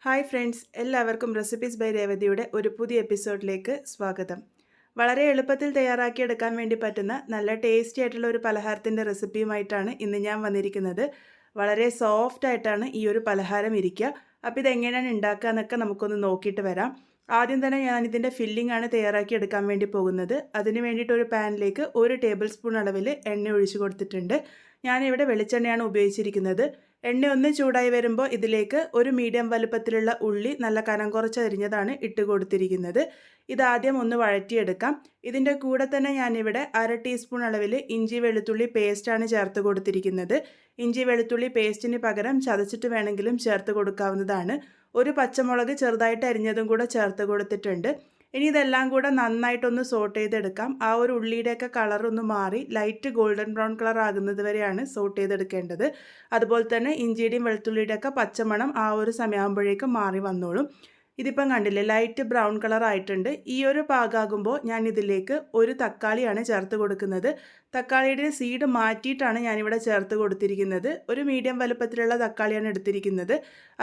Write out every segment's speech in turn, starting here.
Hi friends, എല്ലാവർക്കും recipes by രേവതിയുടെ ഒരു പുതിയ എപ്പിസോഡിലേക്ക് സ്വാഗതം. വളരെ എളുപ്പത്തിൽ തയ്യാറാക്കിയെടുക്കാൻ വേണ്ടി പറ്റുന്ന നല്ല ടേസ്റ്റി ആയിട്ടുള്ള ഒരു പലഹാരത്തിൻ്റെ റെസിപ്പിയുമായിട്ടാണ് ഇന്ന് ഞാൻ വന്നിരിക്കുന്നത്. വളരെ സോഫ്റ്റ് ആയിട്ടാണ് ഈ ഒരു പലഹാരം ഇരിക്കുക. അപ്പോൾ ഇതെങ്ങനെയാണ് ഉണ്ടാക്കുക എന്നൊക്കെ നമുക്കൊന്ന് നോക്കിയിട്ട് വരാം. ആദ്യം തന്നെ ഞാനിതിൻ്റെ ഫില്ലിംഗ് ആണ് തയ്യാറാക്കി എടുക്കാൻ വേണ്ടി പോകുന്നത്. അതിന് വേണ്ടിയിട്ട് ഒരു പാനിലേക്ക് 1 ടേബിൾ സ്പൂൺ അളവിൽ എണ്ണ ഒഴിച്ച് കൊടുത്തിട്ടുണ്ട്. ഞാനിവിടെ വെളിച്ചെണ്ണയാണ് ഉപയോഗിച്ചിരിക്കുന്നത്. എണ്ണ ഒന്ന് ചൂടായി വരുമ്പോൾ ഇതിലേക്ക് ഒരു മീഡിയം വലുപ്പത്തിലുള്ള ഉള്ളി നല്ല കനം കുറച്ച് അരിഞ്ഞതാണ് ഇട്ട് കൊടുത്തിരിക്കുന്നത്. ഇതാദ്യം ഒന്ന് വഴറ്റിയെടുക്കാം. ഇതിൻ്റെ കൂടെ തന്നെ ഞാനിവിടെ 1/2 ടീസ്പൂൺ അളവിൽ ഇഞ്ചി വെളുത്തുള്ളി പേസ്റ്റാണ് ചേർത്ത് കൊടുത്തിരിക്കുന്നത്. ഇഞ്ചി വെളുത്തുള്ളി പേസ്റ്റിന് പകരം ചതച്ചിട്ട് വേണമെങ്കിലും ചേർത്ത് കൊടുക്കാവുന്നതാണ്. ഒരു പച്ചമുളക് ചെറുതായിട്ട് അരിഞ്ഞതും കൂടെ ചേർത്ത് കൊടുത്തിട്ടുണ്ട്. ഇനി ഇതെല്ലാം കൂടെ നന്നായിട്ടൊന്ന് സോട്ട് ചെയ്തെടുക്കാം. ആ ഒരു ഉള്ളിയുടെയൊക്കെ കളറൊന്ന് മാറി ലൈറ്റ് ഗോൾഡൻ ബ്രൗൺ കളർ ആകുന്നത് വരെയാണ് സോട്ട് ചെയ്തെടുക്കേണ്ടത്. അതുപോലെ തന്നെ ഇഞ്ചിയുടെയും വെളുത്തുള്ളിയുടെയൊക്കെ പച്ചമണം ആ ഒരു സമയമാകുമ്പോഴേക്കും മാറി വന്നോളും. ഇതിപ്പം കണ്ടില്ലേ, ലൈറ്റ് ബ്രൗൺ കളർ ആയിട്ടുണ്ട്. ഈ ഒരു പാകമാകുമ്പോൾ ഞാൻ ഇതിലേക്ക് ഒരു തക്കാളിയാണ് ചേർത്ത് കൊടുക്കുന്നത്. തക്കാളിയുടെ സീഡ് മാറ്റിയിട്ടാണ് ഞാനിവിടെ ചേർത്ത് കൊടുത്തിരിക്കുന്നത്. ഒരു മീഡിയം വലുപ്പത്തിലുള്ള തക്കാളിയാണ് എടുത്തിരിക്കുന്നത്.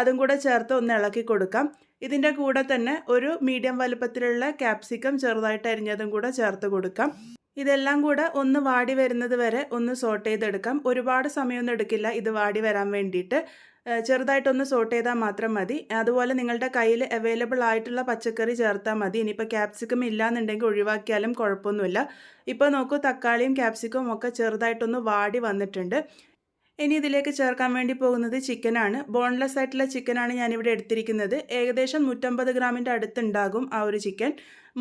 അതും കൂടെ ചേർത്ത് ഒന്ന് ഇളക്കി കൊടുക്കാം. ഇതിൻ്റെ കൂടെ തന്നെ ഒരു മീഡിയം വലുപ്പത്തിലുള്ള ക്യാപ്സിക്കം ചെറുതായിട്ട് അരിഞ്ഞതും കൂടെ ചേർത്ത് കൊടുക്കാം. ഇതെല്ലാം കൂടെ ഒന്ന് വാടി വരുന്നത് വരെ ഒന്ന് സോട്ട് ചെയ്തെടുക്കാം. ഒരുപാട് സമയമൊന്നും എടുക്കില്ല ഇത് വാടി വരാൻ വേണ്ടിയിട്ട്. ചെറുതായിട്ടൊന്ന് സോട്ട് ചെയ്താൽ മാത്രം മതി. അതുപോലെ നിങ്ങളുടെ കയ്യിൽ അവൈലബിൾ ആയിട്ടുള്ള പച്ചക്കറി ചേർത്താൽ മതി. ഇനിയിപ്പോൾ ക്യാപ്സിക്കം ഇല്ലാന്നുണ്ടെങ്കിൽ ഒഴിവാക്കിയാലും കുഴപ്പമൊന്നുമില്ല. ഇപ്പോൾ നോക്കൂ, തക്കാളിയും ക്യാപ്സിക്കവും ഒക്കെ ചെറുതായിട്ടൊന്ന് വാടി വന്നിട്ടുണ്ട്. ഇനി ഇതിലേക്ക് ചേർക്കാൻ വേണ്ടി പോകുന്നത് ചിക്കനാണ്. ബോൺലെസ് ആയിട്ടുള്ള ചിക്കനാണ് ഞാനിവിടെ എടുത്തിരിക്കുന്നത്. ഏകദേശം 150 ഗ്രാമിൻ്റെ അടുത്തുണ്ടാകും ആ ഒരു ചിക്കൻ.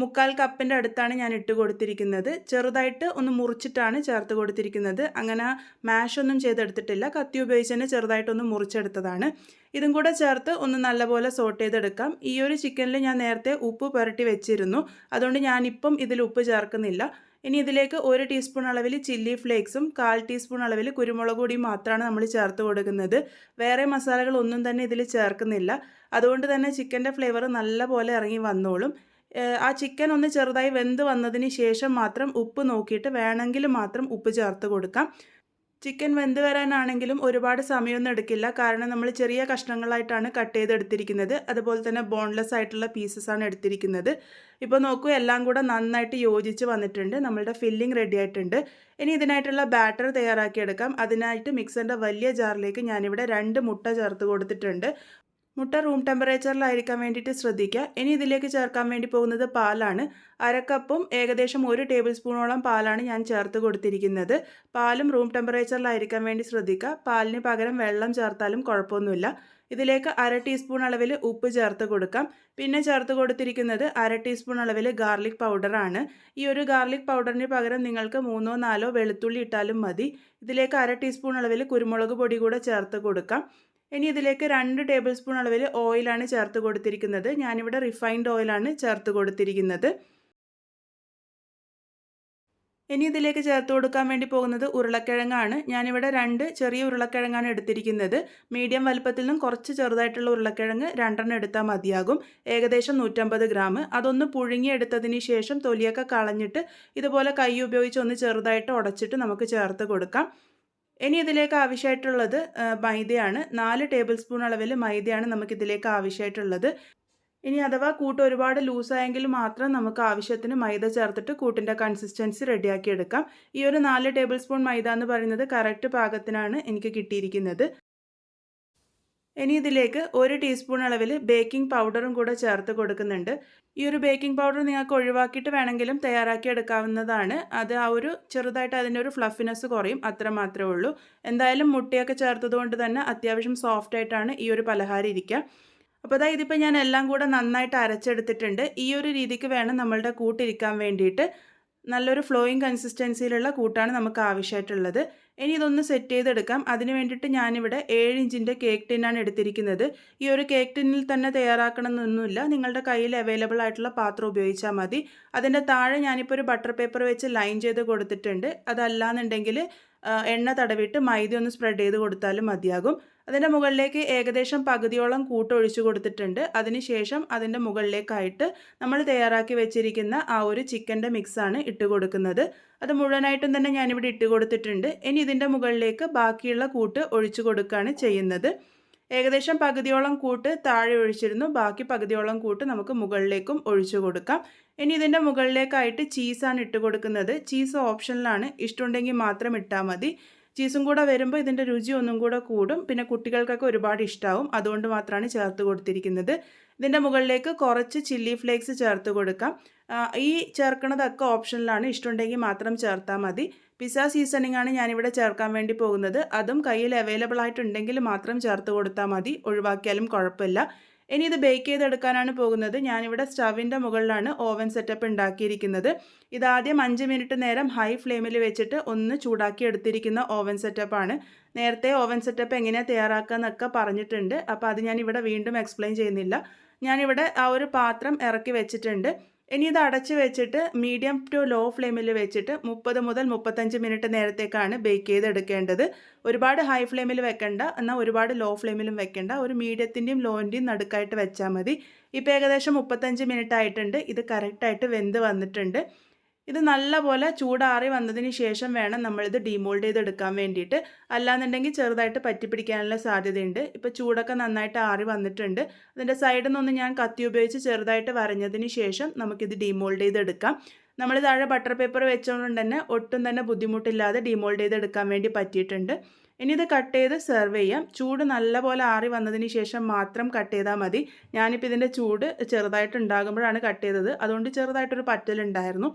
1/4 കപ്പിൻ്റെ അടുത്താണ് ഞാൻ ഇട്ട് കൊടുത്തിരിക്കുന്നത്. ചെറുതായിട്ട് ഒന്ന് മുറിച്ചിട്ടാണ് ചേർത്ത് കൊടുത്തിരിക്കുന്നത്. അങ്ങനെ മാഷൊന്നും ചെയ്തെടുത്തിട്ടില്ല. കത്തി ഉപയോഗിച്ച് തന്നെ ചെറുതായിട്ടൊന്ന് മുറിച്ചെടുത്തതാണ്. ഇതും കൂടെ ചേർത്ത് ഒന്ന് നല്ലപോലെ സോട്ട് ചെയ്തെടുക്കാം. ഈ ഒരു ചിക്കനിൽ ഞാൻ നേരത്തെ ഉപ്പ് പുരട്ടി വെച്ചിരുന്നു. അതുകൊണ്ട് ഞാനിപ്പം ഇതിൽ ഉപ്പ് ചേർക്കുന്നില്ല. ഇനി ഇതിലേക്ക് 1 ടീസ്പൂൺ അളവിൽ ചില്ലി ഫ്ലേക്സും 1/4 ടീസ്പൂൺ അളവിൽ കുരുമുളക് പൊടിയും മാത്രമാണ് നമ്മൾ ചേർത്ത് കൊടുക്കുന്നത്. വേറെ മസാലകളൊന്നും തന്നെ ഇതിൽ ചേർക്കുന്നില്ല. അതുകൊണ്ട് തന്നെ ചിക്കൻ്റെ ഫ്ലേവർ നല്ലപോലെ ഇറങ്ങി വന്നോളും. ആ ചിക്കൻ ഒന്ന് ചെറുതായി വെന്ത് വന്നതിന് ശേഷം മാത്രം ഉപ്പ് നോക്കിയിട്ട് വേണമെങ്കിൽ മാത്രം ഉപ്പ് ചേർത്ത് കൊടുക്കാം. ചിക്കൻ വെന്ത് വരാനാണെങ്കിലും ഒരുപാട് സമയമൊന്നും എടുക്കില്ല. കാരണം നമ്മൾ ചെറിയ കഷ്ണങ്ങളായിട്ടാണ് കട്ട് ചെയ്തെടുത്തിരിക്കുന്നത്. അതുപോലെ തന്നെ ബോൺലെസ് ആയിട്ടുള്ള പീസസ് ആണ് എടുത്തിരിക്കുന്നത്. ഇപ്പോൾ നോക്കൂ, എല്ലാം കൂടെ നന്നായിട്ട് യോജിച്ച് വന്നിട്ടുണ്ട്. നമ്മളുടെ ഫില്ലിംഗ് റെഡി ആയിട്ടുണ്ട്. ഇനി ഇതിനായിട്ടുള്ള ബാറ്റർ തയ്യാറാക്കിയെടുക്കാം. അതിനായിട്ട് മിക്സറിൻ്റെ വലിയ ജാറിലേക്ക് ഞാനിവിടെ 2 മുട്ട ചേർത്ത് കൊടുത്തിട്ടുണ്ട്. മുട്ട റൂം ടെമ്പറേച്ചറിലായിരിക്കാൻ വേണ്ടിയിട്ട് ശ്രദ്ധിക്കുക. ഇനി ഇതിലേക്ക് ചേർക്കാൻ വേണ്ടി പോകുന്നത് പാലാണ്. 1/2 കപ്പും ഏകദേശം 1 ടേബിൾ സ്പൂണോളം പാലാണ് ഞാൻ ചേർത്ത് കൊടുത്തിരിക്കുന്നത്. പാലും റൂം ടെമ്പറേച്ചറിലായിരിക്കാൻ വേണ്ടി ശ്രദ്ധിക്കുക. പാലിന് പകരം വെള്ളം ചേർത്താലും കുഴപ്പമൊന്നുമില്ല. ഇതിലേക്ക് 1/2 ടീസ്പൂൺ അളവിൽ ഉപ്പ് ചേർത്ത് കൊടുക്കാം. പിന്നെ ചേർത്ത് കൊടുത്തിരിക്കുന്നത് 1/2 ടീസ്പൂൺ അളവിൽ ഗാർലിക് പൗഡറാണ്. ഈ ഒരു ഗാർലിക് പൗഡറിന് പകരം നിങ്ങൾക്ക് 3ഓ 4ഓ വെളുത്തുള്ളി ഇട്ടാലും മതി. ഇതിലേക്ക് 1/2 ടീസ്പൂൺ അളവിൽ കുരുമുളക് പൊടി കൂടെ ചേർത്ത് കൊടുക്കാം. ഇനി ഇതിലേക്ക് 2 ടേബിൾ സ്പൂൺ അളവിൽ ഓയിലാണ് ചേർത്ത് കൊടുത്തിരിക്കുന്നത്. ഞാനിവിടെ റിഫൈൻഡ് ഓയിലാണ് ചേർത്ത് കൊടുത്തിരിക്കുന്നത്. ഇനി ഇതിലേക്ക് ചേർത്ത് കൊടുക്കാൻ വേണ്ടി പോകുന്നത് ഉരുളക്കിഴങ്ങാണ്. ഞാനിവിടെ 2 ചെറിയ ഉരുളക്കിഴങ്ങാണ് എടുത്തിരിക്കുന്നത്. മീഡിയം വലുപ്പത്തിൽ നിന്നും കുറച്ച് ചെറുതായിട്ടുള്ള ഉരുളക്കിഴങ്ങ് 2 എടുത്താൽ മതിയാകും. ഏകദേശം 150 ഗ്രാം. അതൊന്ന് പുഴുങ്ങിയെടുത്തതിന് ശേഷം തൊലിയൊക്കെ കളഞ്ഞിട്ട് ഇതുപോലെ കൈ ഉപയോഗിച്ച് ഒന്ന് ചെറുതായിട്ട് ഉടച്ചിട്ട് നമുക്ക് ചേർത്ത് കൊടുക്കാം. ഇനി ഇതിലേക്ക് ആവശ്യമായിട്ടുള്ളത് മൈദയാണ്. 4 ടേബിൾ സ്പൂൺ അളവിൽ മൈദയാണ് നമുക്കിതിലേക്ക് ആവശ്യമായിട്ടുള്ളത്. ഇനി അഥവാ കൂട്ട് ഒരുപാട് ലൂസായെങ്കിൽ മാത്രം നമുക്ക് ആവശ്യത്തിന് മൈദ ചേർത്തിട്ട് കൂട്ടിൻ്റെ കൺസിസ്റ്റൻസി റെഡിയാക്കി എടുക്കാം. ഈ ഒരു 4 ടേബിൾ സ്പൂൺ മൈദ എന്ന് പറയുന്നത് കറക്റ്റ് പാകത്തിനാണ് എനിക്ക് കിട്ടിയിരിക്കുന്നത്. ഇനി ഇതിലേക്ക് 1 ടീസ്പൂൺ അളവിൽ ബേക്കിംഗ് പൗഡറും കൂടെ ചേർത്ത് കൊടുക്കുന്നുണ്ട്. ഈ ഒരു ബേക്കിംഗ് പൗഡർ നിങ്ങൾക്ക് ഒഴിവാക്കിയിട്ട് വേണമെങ്കിലും തയ്യാറാക്കി എടുക്കാവുന്നതാണ്. അത് ആ ഒരു ചെറുതായിട്ട് അതിൻ്റെ ഒരു ഫ്ലഫിനെസ് കുറയും, അത്ര മാത്രമേ ഉള്ളൂ. എന്തായാലും മുട്ടയൊക്കെ ചേർത്തതുകൊണ്ട് തന്നെ അത്യാവശ്യം സോഫ്റ്റ് ആയിട്ടാണ് ഈ ഒരു പലഹാരം ഇരിക്കുക. അപ്പോൾ അതായത് ഇതിപ്പോൾ ഞാൻ എല്ലാം കൂടെ നന്നായിട്ട് അരച്ചെടുത്തിട്ടുണ്ട്. ഈ ഒരു രീതിക്ക് വേണം നമ്മളുടെ കൂട്ടിരിക്കാൻ വേണ്ടിയിട്ട്. നല്ലൊരു ഫ്ലോയിങ് കൺസിസ്റ്റൻസിയിലുള്ള കൂട്ടാണ് നമുക്ക് ആവശ്യമായിട്ടുള്ളത്. ഇനി ഇതൊന്ന് സെറ്റ് ചെയ്തെടുക്കാം. അതിന് വേണ്ടിയിട്ട് ഞാനിവിടെ 7 ഇഞ്ചിൻ്റെ കേക്ക് ടിന്നാണ് എടുത്തിരിക്കുന്നത്. ഈ ഒരു കേക്ക് ടിന്നിൽ തന്നെ തയ്യാറാക്കണമെന്നൊന്നുമില്ല. നിങ്ങളുടെ കയ്യിൽ അവൈലബിൾ ആയിട്ടുള്ള പാത്രം ഉപയോഗിച്ചാൽ മതി. അതിൻ്റെ താഴെ ഞാനിപ്പോൾ ഒരു ബട്ടർ പേപ്പർ വെച്ച് ലൈൻ ചെയ്ത് കൊടുത്തിട്ടുണ്ട്. അതല്ലാന്നുണ്ടെങ്കിൽ എണ്ണ തടവിട്ട് മൈദ ഒന്ന് സ്പ്രെഡ് ചെയ്ത് കൊടുത്താലും മതിയാകും. അതിൻ്റെ മുകളിലേക്ക് ഏകദേശം പകുതിയോളം കൂട്ടൊഴിച്ച് കൊടുത്തിട്ടുണ്ട്. അതിനുശേഷം അതിൻ്റെ മുകളിലേക്കായിട്ട് നമ്മൾ തയ്യാറാക്കി വെച്ചിരിക്കുന്ന ആ ഒരു ചിക്കൻ്റെ മിക്സാണ് ഇട്ട് കൊടുക്കുന്നത്. അത് മുഴുവനായിട്ടും തന്നെ ഞാനിവിടെ ഇട്ട് കൊടുത്തിട്ടുണ്ട്. ഇനി ഇതിൻ്റെ മുകളിലേക്ക് ബാക്കിയുള്ള കൂട്ട് ഒഴിച്ചു കൊടുക്കുകയാണ് ചെയ്യുന്നത്. ഏകദേശം പകുതിയോളം കൂട്ട് താഴെ ഒഴിച്ചിരുന്നു. ബാക്കി പകുതിയോളം കൂട്ട് നമുക്ക് മുകളിലേക്കും ഒഴിച്ചു കൊടുക്കാം. ഇനി ഇതിൻ്റെ മുകളിലേക്കായിട്ട് ചീസാണ് ഇട്ട് കൊടുക്കുന്നത്. ചീസ് ഓപ്ഷനിലാണ്, ഇഷ്ടമുണ്ടെങ്കിൽ മാത്രം ഇട്ടാൽ മതി. ചീസും കൂടെ വരുമ്പോൾ ഇതിൻ്റെ രുചി ഒന്നും കൂടെ കൂടും. പിന്നെ കുട്ടികൾക്കൊക്കെ ഒരുപാട് ഇഷ്ടമാവും. അതുകൊണ്ട് മാത്രമാണ് ചേർത്ത് കൊടുത്തിരിക്കുന്നത്. ഇതിൻ്റെ മുകളിലേക്ക് കുറച്ച് ചില്ലി ഫ്ലേക്സ് ചേർത്ത് കൊടുക്കാം. ഈ ചേർക്കണതൊക്കെ ഓപ്ഷനിലാണ്, ഇഷ്ടമുണ്ടെങ്കിൽ മാത്രം ചേർത്താൽ മതി. പിസ്സ സീസണിംഗ് ആണ് ഞാനിവിടെ ചേർക്കാൻ വേണ്ടി പോകുന്നത്. അതും കയ്യിൽ അവൈലബിൾ ആയിട്ടുണ്ടെങ്കിൽ മാത്രം ചേർത്ത് കൊടുത്താൽ മതി, ഒഴിവാക്കിയാലും കുഴപ്പമില്ല. ഇനി ഇത് ബേക്ക് ചെയ്തെടുക്കാനാണ് പോകുന്നത്. ഞാനിവിടെ സ്റ്റവിൻ്റെ മുകളിലാണ് ഓവൻ സെറ്റപ്പ് ഉണ്ടാക്കിയിരിക്കുന്നത്. ഇതാദ്യം 5 മിനിറ്റ് നേരം ഹൈ ഫ്ലെയിമിൽ വെച്ചിട്ട് ഒന്ന് ചൂടാക്കി എടുത്തിരിക്കുന്ന ഓവൻ സെറ്റപ്പാണ്. നേരത്തെ ഓവൻ സെറ്റപ്പ് എങ്ങനെയാണ് തയ്യാറാക്കുക എന്നൊക്കെ പറഞ്ഞിട്ടുണ്ട്. അപ്പോൾ അത് ഞാനിവിടെ വീണ്ടും എക്സ്പ്ലെയിൻ ചെയ്യുന്നില്ല. ഞാനിവിടെ ആ ഒരു പാത്രം ഇറക്കി വെച്ചിട്ടുണ്ട്. ഇനി ഇത് അടച്ച് വെച്ചിട്ട് മീഡിയം ടു ലോ ഫ്ലെയിമിൽ വെച്ചിട്ട് 30 മുതൽ 35 മിനിറ്റ് നേരത്തേക്കാണ് ബേക്ക് ചെയ്തെടുക്കേണ്ടത്. ഒരുപാട് ഹൈ ഫ്ലെയിമിൽ വെക്കണ്ട, എന്നാൽ ഒരുപാട് ലോ ഫ്ലെയിമിലും വെക്കണ്ട. ഒരു മീഡിയത്തിൻ്റെയും ലോൻ്റെയും നടുക്കായിട്ട് വെച്ചാൽ മതി. ഇപ്പോൾ ഏകദേശം 35 മിനിറ്റ് ആയിട്ടുണ്ട്. ഇത് കറക്റ്റായിട്ട് വെന്ത് വന്നിട്ടുണ്ട്. ഇത് നല്ലപോലെ ചൂടാറി വന്നതിന് ശേഷം വേണം നമ്മളിത് ഡീമോൾഡ് ചെയ്തെടുക്കാൻ വേണ്ടിയിട്ട്. അല്ലാന്നുണ്ടെങ്കിൽ ചെറുതായിട്ട് പറ്റിപ്പിടിക്കാനുള്ള സാധ്യതയുണ്ട്. ഇപ്പോൾ ചൂടൊക്കെ നന്നായിട്ട് ആറി വന്നിട്ടുണ്ട്. അതിൻ്റെ സൈഡിൽ നിന്നൊന്ന് ഞാൻ കത്തി ഉപയോഗിച്ച് ചെറുതായിട്ട് വരഞ്ഞതിന് ശേഷം നമുക്കിത് ഡീമോൾഡ് ചെയ്തെടുക്കാം. നമ്മൾ താഴെ ബട്ടർ പേപ്പർ വെച്ചുകൊണ്ട് തന്നെ ഒട്ടും തന്നെ ബുദ്ധിമുട്ടില്ലാതെ ഡീമോൾഡ് ചെയ്തെടുക്കാൻ വേണ്ടി പറ്റിയിട്ടുണ്ട്. ഇനി ഇത് കട്ട് ചെയ്ത് സെർവ് ചെയ്യാം. ചൂട് നല്ലപോലെ ആറി വന്നതിന് ശേഷം മാത്രം കട്ട് ചെയ്താൽ മതി. ഞാനിപ്പോൾ ഇതിൻ്റെ ചൂട് ചെറുതായിട്ട് ഉണ്ടാകുമ്പോഴാണ് കട്ട് ചെയ്തത്. അതുകൊണ്ട് ചെറുതായിട്ടൊരു പറ്റലുണ്ടായിരുന്നു.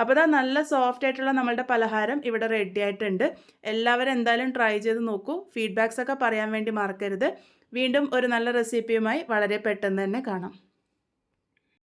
അപ്പോൾ ഇതാ നല്ല സോഫ്റ്റ് ആയിട്ടുള്ള നമ്മളുടെ പലഹാരം ഇവിടെ റെഡി ആയിട്ടുണ്ട്. എല്ലാവരും എന്തായാലും ട്രൈ ചെയ്ത് നോക്കൂ. ഫീഡ്ബാക്സ് ഒക്കെ പറയാൻ വേണ്ടി മറക്കരുത്. വീണ്ടും ഒരു നല്ല റെസിപ്പിയുമായി വളരെ പെട്ടെന്ന് തന്നെ കാണാം.